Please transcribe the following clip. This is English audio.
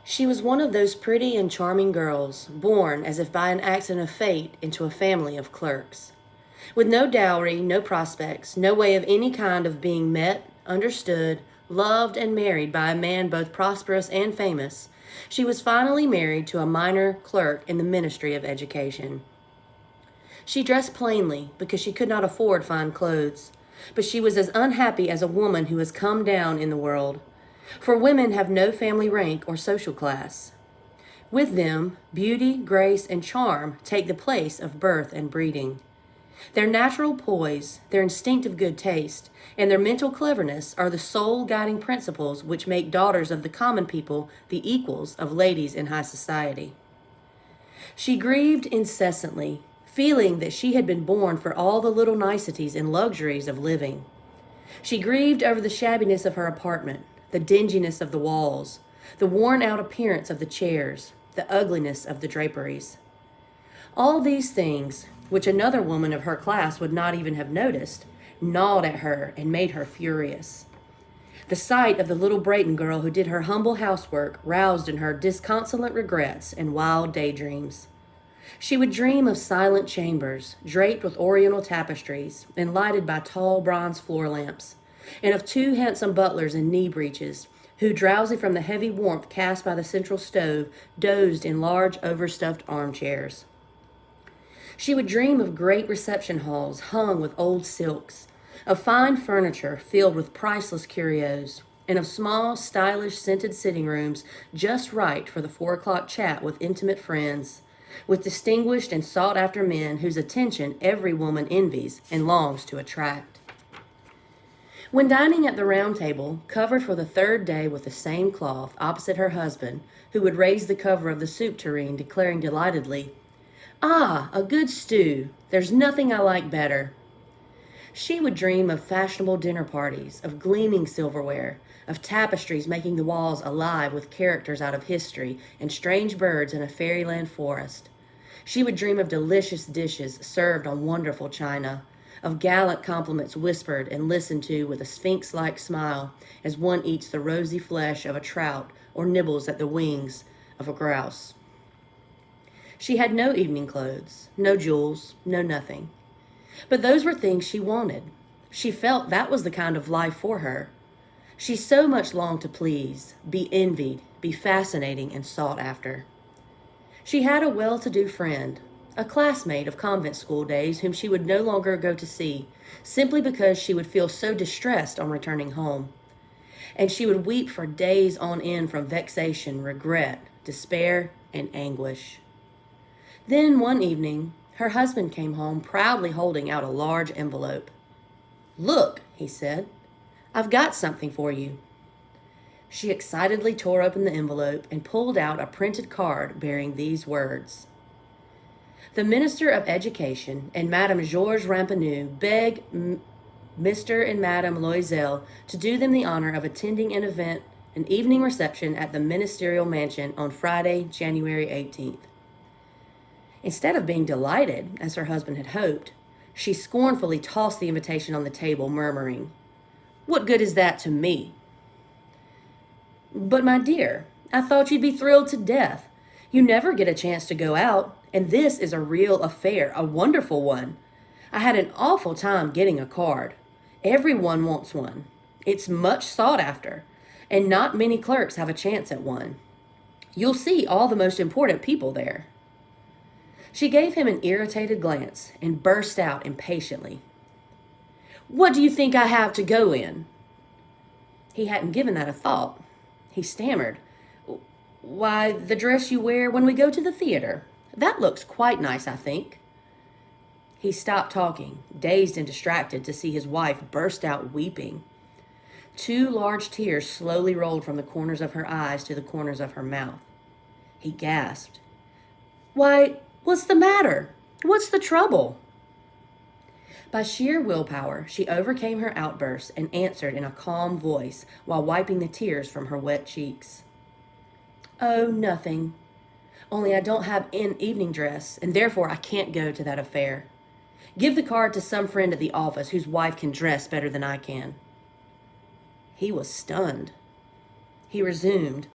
She was one of those pretty and charming girls, born as if by an accident of fate into a family of clerks. With no dowry, no prospects, no way of any kind of being met, understood, loved, and married by a man both prosperous and famous, she was finally married to a minor clerk in the Ministry of Education. She dressed plainly because she could not afford fine clothes, but she was as unhappy as a woman who has come down in the world. For women have no family rank or social class. With them, beauty, grace, and charm take the place of birth and breeding. Their natural poise, their instinctive good taste, and their mental cleverness are the sole guiding principles which make daughters of the common people the equals of ladies in high society. She grieved incessantly, feeling that she had been born for all the little niceties and luxuries of living. She grieved over the shabbiness of her apartment, the dinginess of the walls, the worn-out appearance of the chairs, the ugliness of the draperies. All these things, which another woman of her class would not even have noticed, gnawed at her and made her furious. The sight of the little Brayton girl who did her humble housework roused in her disconsolate regrets and wild daydreams. She would dream of silent chambers, draped with oriental tapestries and lighted by tall bronze floor lamps, and of two handsome butlers in knee breeches, who, drowsy from the heavy warmth cast by the central stove, dozed in large overstuffed armchairs. She would dream of great reception halls hung with old silks, of fine furniture filled with priceless curios, and of small, stylish, scented sitting rooms just right for the 4 o'clock chat with intimate friends, with distinguished and sought-after men whose attention every woman envies and longs to attract. When dining at the round table, covered for the third day with the same cloth, opposite her husband, who would raise the cover of the soup tureen, declaring delightedly, "Ah, a good stew! There's nothing I like better." She would dream of fashionable dinner parties, of gleaming silverware, of tapestries making the walls alive with characters out of history and strange birds in a fairyland forest. She would dream of delicious dishes served on wonderful china, of gallant compliments whispered and listened to with a sphinx-like smile as one eats the rosy flesh of a trout or nibbles at the wings of a grouse. She had no evening clothes, no jewels, no nothing. But those were things she wanted. She felt that was the kind of life for her. She so much longed to please, be envied, be fascinating and sought after. She had a well-to-do friend, a classmate of convent school days whom she would no longer go to see, simply because she would feel so distressed on returning home. And she would weep for days on end from vexation, regret, despair, and anguish. Then one evening, her husband came home proudly holding out a large envelope. "Look," he said, "I've got something for you." She excitedly tore open the envelope and pulled out a printed card bearing these words: "The Minister of Education and Madame Georges Ramponneau beg Mr. and Madame Loisel to do them the honor of attending an evening reception at the ministerial mansion on Friday, January 18th. Instead of being delighted, as her husband had hoped, she scornfully tossed the invitation on the table, murmuring, "What good is that to me?" "But, my dear, I thought you'd be thrilled to death. You never get a chance to go out, and this is a real affair, a wonderful one. I had an awful time getting a card. Everyone wants one. It's much sought after, and not many clerks have a chance at one. You'll see all the most important people there." She gave him an irritated glance and burst out impatiently, "What do you think I have to go in?" He hadn't given that a thought. He stammered, "Why, the dress you wear when we go to the theater. That looks quite nice, I think." He stopped talking, dazed and distracted, to see his wife burst out weeping. 2 large tears slowly rolled from the corners of her eyes to the corners of her mouth. He gasped, "Why, what's the matter? What's the trouble?" By sheer willpower, she overcame her outburst and answered in a calm voice while wiping the tears from her wet cheeks. "Oh, nothing. Only I don't have an evening dress, and therefore I can't go to that affair. Give the card to some friend at the office whose wife can dress better than I can." He was stunned. He resumed,